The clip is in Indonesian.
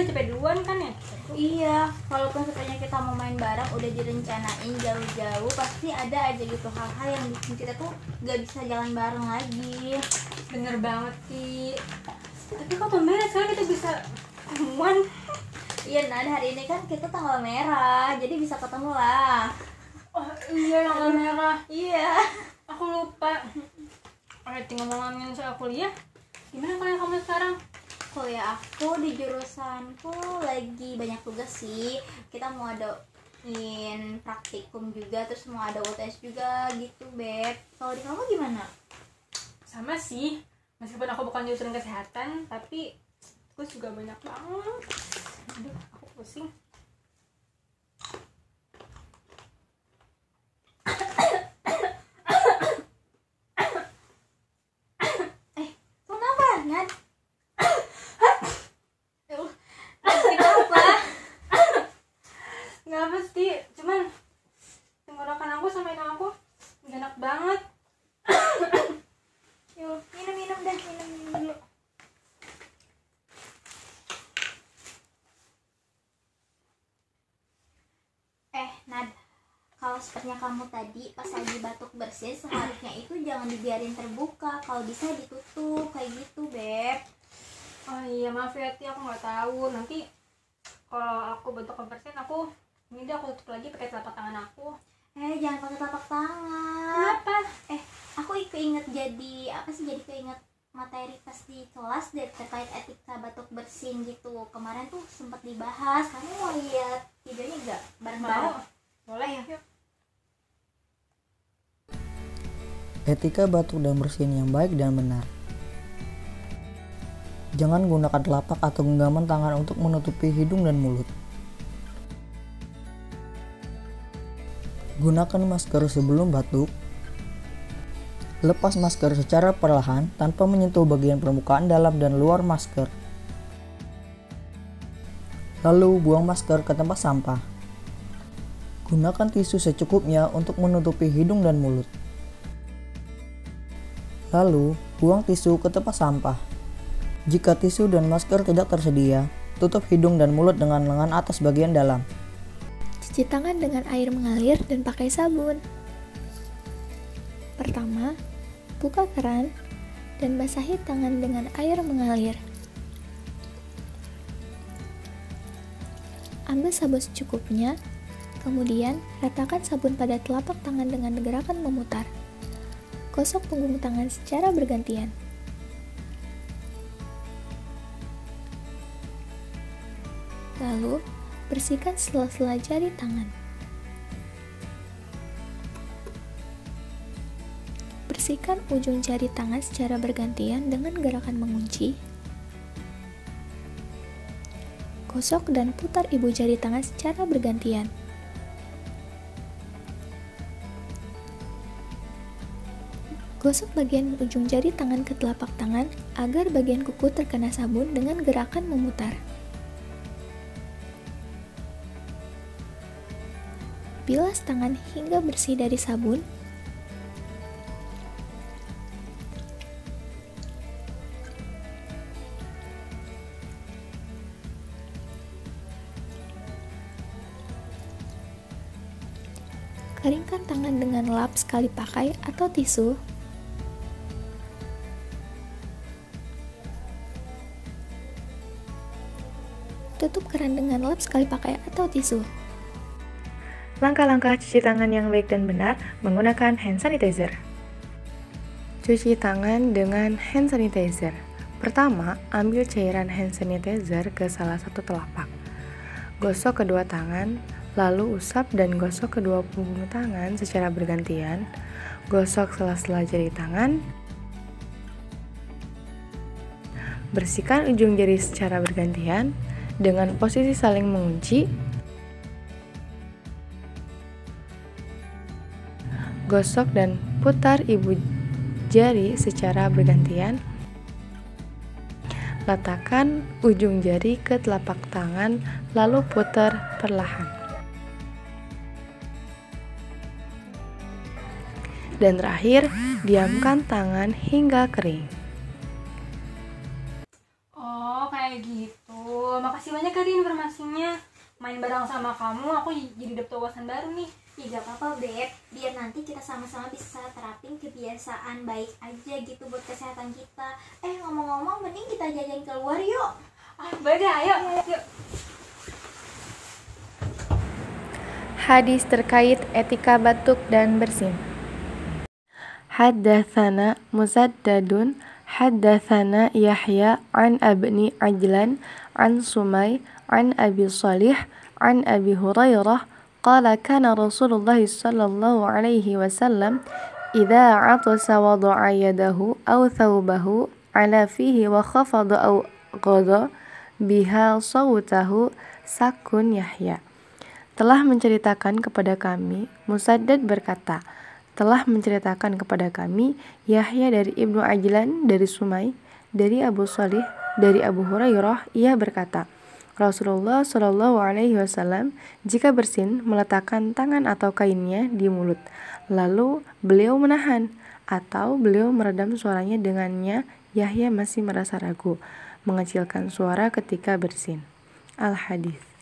udah capek duluan kan ya? Iya, walaupun sebenarnya kita mau main bareng udah direncanain jauh-jauh, pasti ada aja gitu hal-hal yang bikin kita tuh gak bisa jalan bareng lagi. Bener banget sih. Tapi kok tumben sekarang kita bisa ketemuan? Iya, Nad, hari ini kan kita tanggal merah, jadi bisa ketemu lah. Oh iya, tanggal merah. Iya. Aku lupa. Tinggal ngomongin soal kuliah. Gimana kuliah kamu sekarang? Kuliah aku di jurusanku lagi banyak tugas sih. Kita mau adain praktikum juga, terus mau ada UTS juga gitu, Beb. Kalau di kamu gimana? Sama sih. Meskipun aku bukan jurusan kesehatan, tapi tugas juga banyak banget. Aduh, aku pusing. Kenapa, Nad? Kenapa? Nggak pasti, cuman tenggorokan aku sama hidung aku nggak enak banget. Yuk, minum dah, minum dulu. Nad, kalau sepertinya kamu tadi pas lagi batuk bersin, seharusnya itu jangan dibiarin terbuka, kalau bisa ditutup kayak gitu, Beb. Oh iya, maaf ya Ti, aku nggak tahu. Nanti kalau aku batuk bersin, aku tutup lagi pakai telapak tangan aku. Jangan pakai telapak tangan. Kenapa? Aku keinget jadi keinget materi pas di kelas deh terkait etika batuk bersin gitu. Kemarin tuh sempat dibahas. Kamu mau lihat videonya nggak? Bareng-bareng. Mau. Boleh ya? Etika batuk dan bersin yang baik dan benar. Jangan gunakan telapak atau genggaman tangan untuk menutupi hidung dan mulut. Gunakan masker sebelum batuk. Lepas masker secara perlahan tanpa menyentuh bagian permukaan dalam dan luar masker. Lalu buang masker ke tempat sampah. Gunakan tisu secukupnya untuk menutupi hidung dan mulut. Lalu, buang tisu ke tempat sampah. Jika tisu dan masker tidak tersedia, tutup hidung dan mulut dengan lengan atas bagian dalam. Cuci tangan dengan air mengalir dan pakai sabun. Pertama, buka keran dan basahi tangan dengan air mengalir. Ambil sabun secukupnya. Kemudian, ratakan sabun pada telapak tangan dengan gerakan memutar. Gosok punggung tangan secara bergantian. Lalu, bersihkan sela-sela jari tangan. Bersihkan ujung jari tangan secara bergantian dengan gerakan mengunci. Gosok dan putar ibu jari tangan secara bergantian. Gosok bagian ujung jari tangan ke telapak tangan agar bagian kuku terkena sabun dengan gerakan memutar. Bilas tangan hingga bersih dari sabun. Keringkan tangan dengan lap sekali pakai atau tisu. Tutup keran dengan lap sekali pakai atau tisu. Langkah-langkah cuci tangan yang baik dan benar menggunakan hand sanitizer. Cuci tangan dengan hand sanitizer. Pertama, ambil cairan hand sanitizer ke salah satu telapak. Gosok kedua tangan, lalu usap dan gosok kedua punggung tangan secara bergantian. Gosok sela-sela jari tangan. Bersihkan ujung jari secara bergantian dengan posisi saling mengunci. Gosok dan putar ibu jari secara bergantian. Letakkan ujung jari ke telapak tangan, lalu putar perlahan. Dan terakhir, diamkan tangan hingga kering. Oh, kayak gitu. makasih banyak tadi informasinya. Main bareng sama kamu, aku jadi dapet wawasan baru nih. Ya gak apa-apa Beb, biar nanti kita sama-sama bisa terapin kebiasaan baik aja gitu buat kesehatan kita. Ngomong-ngomong, mending kita jajan keluar yuk. Boleh deh, ayo. Yuk. Hadis terkait etika batuk dan bersin. Haddatsana Musaddadun haddatsana Yahya an Ibni Ajlan an Sumay an Abi Salih an Abi Hurairah qala kana Rasulullah sallallahu alaihi wasallam idza atasa wada'a yadahu aw thawbahu ala fihi wa khafada aw qada biha sawtahu sakun Yahya. Telah menceritakan kepada kami, Musaddad berkata, telah menceritakan kepada kami Yahya dari Ibnu Ajlan dari Sumay dari Abu Salih dari Abu Hurairah, ia berkata, Rasulullah Shallallahu Alaihi Wasallam jika bersin meletakkan tangan atau kainnya di mulut, lalu beliau menahan atau beliau meredam suaranya dengannya. Yahya masih merasa ragu, mengecilkan suara ketika bersin. Al-Hadis.